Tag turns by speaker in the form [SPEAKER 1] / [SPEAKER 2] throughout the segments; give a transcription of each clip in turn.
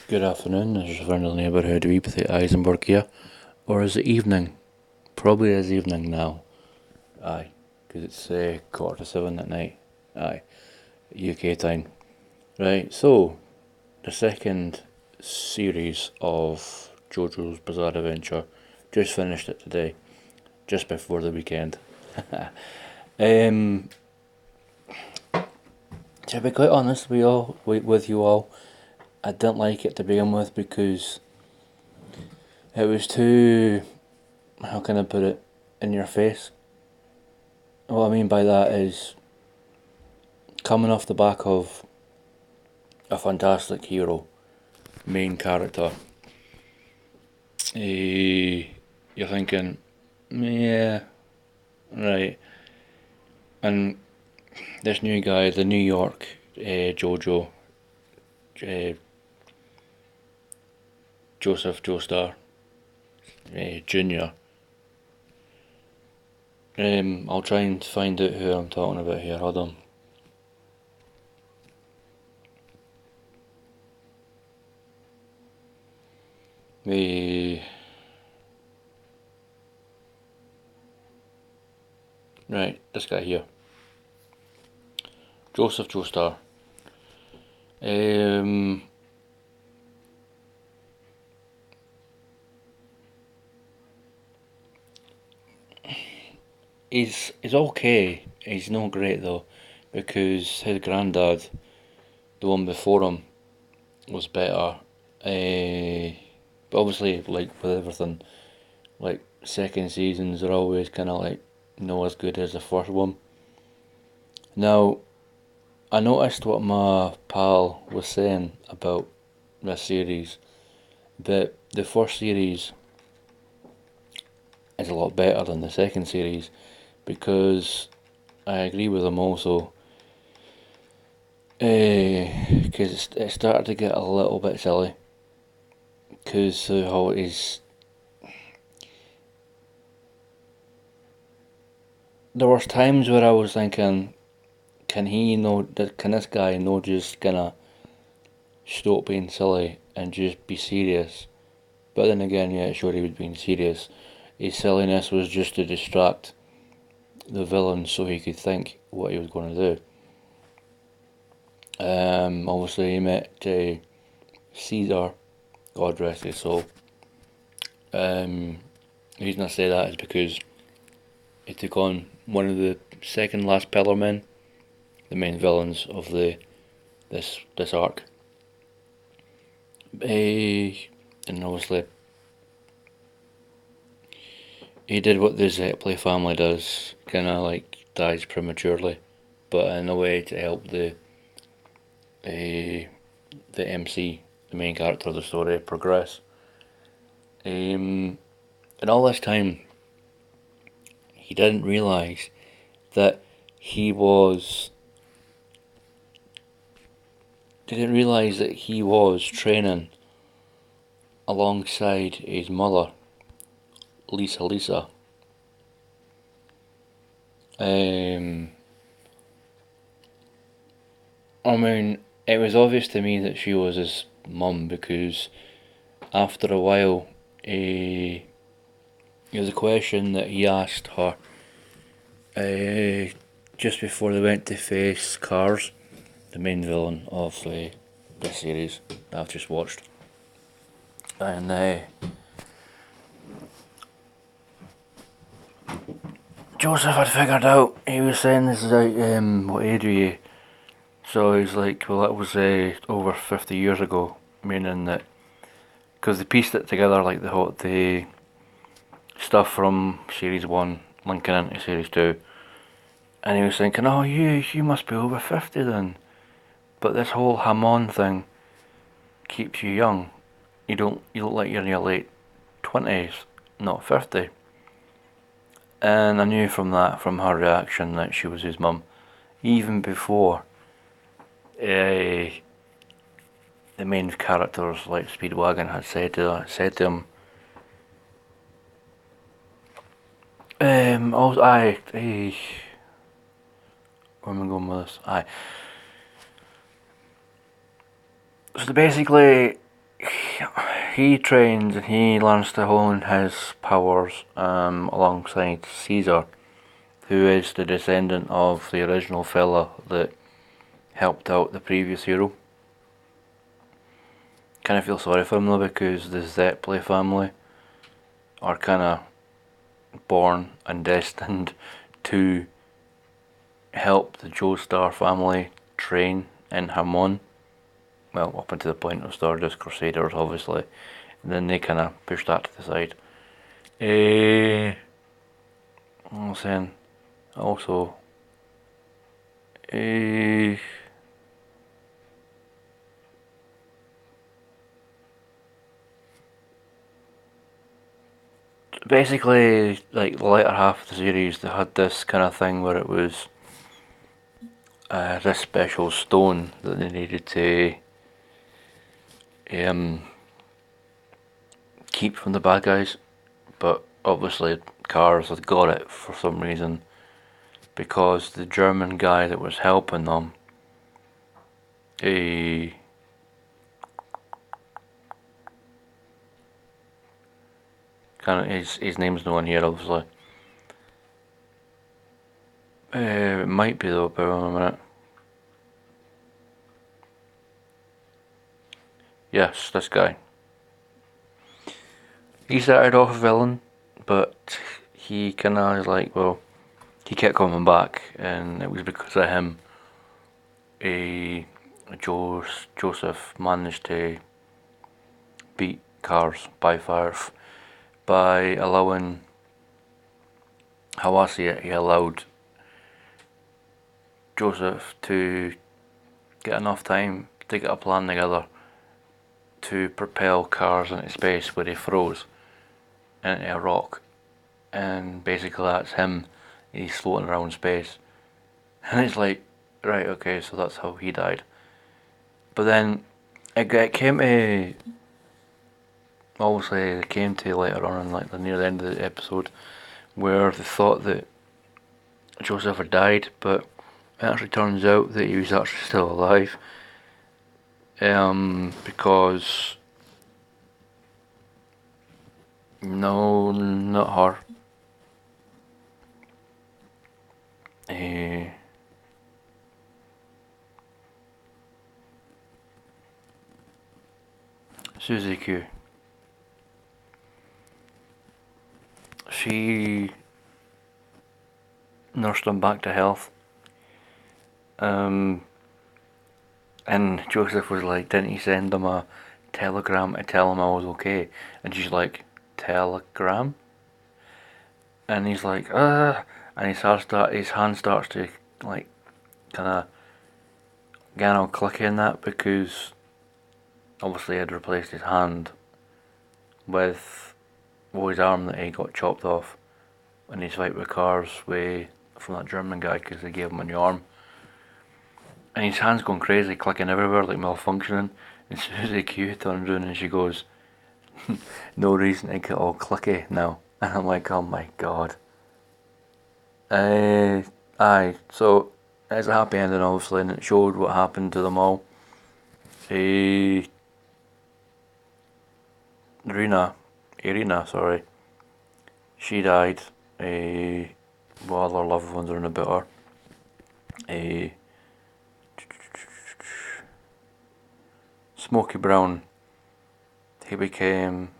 [SPEAKER 1] Good afternoon, this is your friendly neighbourhood Weepathy Eisenberg here. Or is it evening? Probably is evening now. Aye, because it's 7:15 at night. Aye, UK time. Right, so the second series of JoJo's Bizarre Adventure. Just finished it today, just before the weekend. um, to be quite honest with you all, I didn't like it to begin with because it was too, how can I put it, in your face. What I mean by that is coming off the back of a fantastic hero, main character. You're thinking, yeah, right. And this new guy, the New York JoJo, Joseph Joestar Jr. I'll try and find out who I'm talking about here. Hold on. Right, this guy here. Joseph Joestar. He's okay. He's not great though, because his granddad, the one before him, was better. But obviously, like with everything, like second seasons are always kind of like not as good as the first one. Now, I noticed what my pal was saying about this series, that the first series is a lot better than the second series, because I agree with him also, because it started to get a little bit silly, because how it is. There was times where I was thinking, can this guy no just gonna stop being silly and just be serious? But then again, yeah, sure he was being serious. His silliness was just to distract the villain so he could think what he was going to do. Obviously he met Caesar, God rest his soul. The reason I say that is because he took on one of the second last Pillar Men, the main villains of this arc. And obviously he did what the Zeppeli family does, kinda like dies prematurely, but in a way to help the MC, the main character of the story, progress. And all this time, he didn't realise that he was. Didn't realise that he was training alongside his mother, Lisa. I mean, it was obvious to me that she was his mum, because after a while, it was a question that he asked her just before they went to face Cars, the main villain of the series that I've just watched. And Joseph had figured out, he was saying this is like, what age are you? So he's like, well, that was over 50 years ago, meaning that, because they pieced it together, like the stuff from series 1 linking into series 2, and he was thinking, oh, you must be over 50 then, but this whole Hamon thing keeps you young. You look like you're in your late 20s, not 50. And I knew from her reaction, that she was his mum, even before the main characters like Speedwagon had said to him. Also, where am I going with this? So basically, he trains and he learns to hone his powers alongside Caesar, who is the descendant of the original fella that helped out the previous hero. Kind of feel sorry for him though, because the Zeppeli family are kind of born and destined to help the Joestar family train in Hamon. Well, up until the point of Stardust Crusaders, obviously. And then they kind of push that to the side. What was saying? Also, basically, like the latter half of the series, they had this kind of thing where it was this special stone that they needed to keep from the bad guys, but obviously Cars had got it for some reason, because the German guy that was helping them, his name's no one here, obviously. It might be though, bear with me a minute. Yes, this guy. He started off a villain, but he kinda like, well, he kept coming back, and it was because of him. Joseph managed to beat Cars by fire by allowing, how I see it, he allowed Joseph to get enough time to get a plan together to propel Cars into space, where he froze into a rock, and basically that's him. He's floating around space, and it's like, right, okay, so that's how he died. But then it came to, obviously it came to later on, like near the end of the episode, where they thought that Joseph had died, but it actually turns out that he was actually still alive. Because no, not her. Susie Q. She nursed him back to health. And Joseph was like, didn't he send him a telegram to tell him I was okay? And she's like, telegram? And he's like, and his hand starts to like kind of get all clicky in that, because obviously he had replaced his hand with his arm that he got chopped off in his fight with Cars from that German guy, because they gave him a new arm. And his hand's going crazy, clicking everywhere, like malfunctioning. And Susie Q turns around and she goes, no reason to get all clicky now. And I'm like, oh my god. Aye, so it's a happy ending obviously, and it showed what happened to them all. Irina, sorry. She died. While other loved ones are in a bit her. Smokey Brown, he became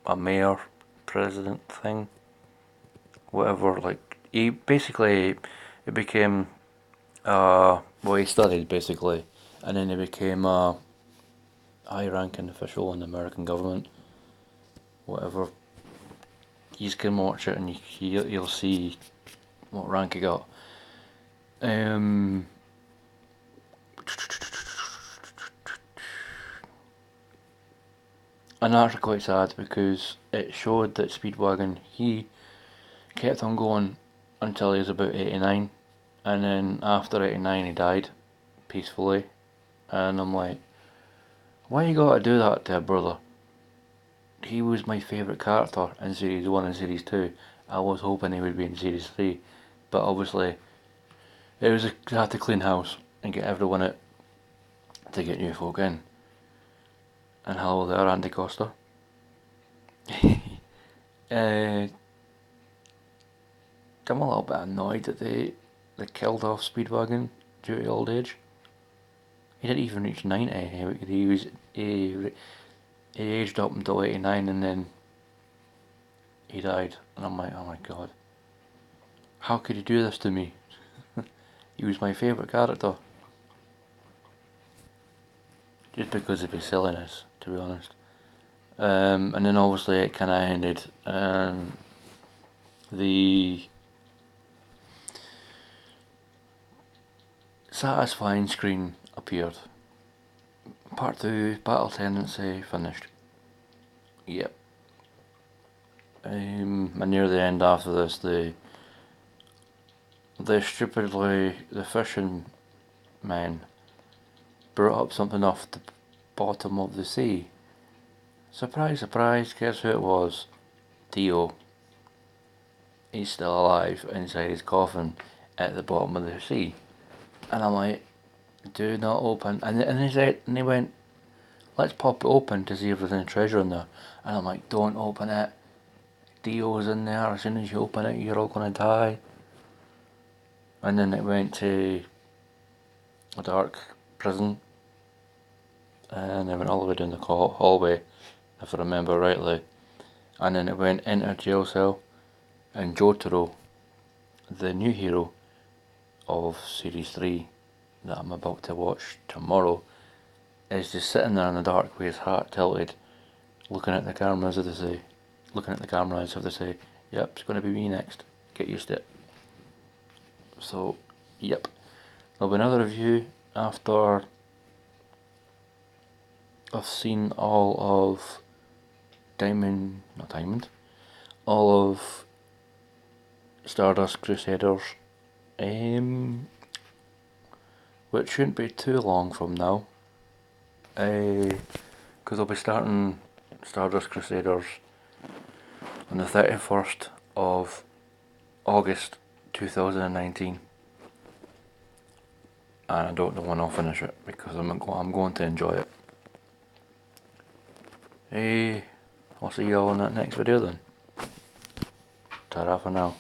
[SPEAKER 1] a mayor, president thing, whatever, like, he basically, it became, well, he studied basically, and then he became a high-ranking official in the American government, whatever. You can watch it and you'll see what rank he got. And that's actually quite sad, because it showed that Speedwagon, he kept on going until he was about 89, and then after 89 he died peacefully, and I'm like, why you gotta do that to a brother? He was my favourite character in Series 1 and Series 2. I was hoping he would be in Series 3, but obviously they had to clean house and get everyone out to get new folk in. And hello there, Andy Costa. I'm a little bit annoyed that they killed off Speedwagon due to old age. He didn't even reach 90. He aged up until 89 and then he died. And I'm like, oh my god. How could you do this to me? He was my favourite character. Just because of his silliness, to be honest. And then obviously it kind of ended. The satisfying screen appeared. Part 2, Battle Tendency, finished. Yep. And near the end after this, the fishing men brought up something off the bottom of the sea. Surprise, surprise, guess who it was? Theo. He's still alive inside his coffin at the bottom of the sea. And I'm like, do not open. And they went, let's pop it open to see if there's any treasure in there. And I'm like, don't open it. Theo's in there. As soon as you open it, you're all gonna die. And then it went to a dark prison. And it went all the way down the hallway, if I remember rightly. And then it went into a jail cell. And Jotaro, the new hero of Series 3 that I'm about to watch tomorrow, is just sitting there in the dark with his hat tilted, looking at the cameras as they say, yep, it's going to be me next, get used to it. So, yep, there'll be another review after I've seen all of all of Stardust Crusaders, which shouldn't be too long from now, because I'll be starting Stardust Crusaders on the 31st of August 2019, and I don't know when I'll finish it because I'm going to enjoy it. I'll see you all in that next video then. Ta-ra for now.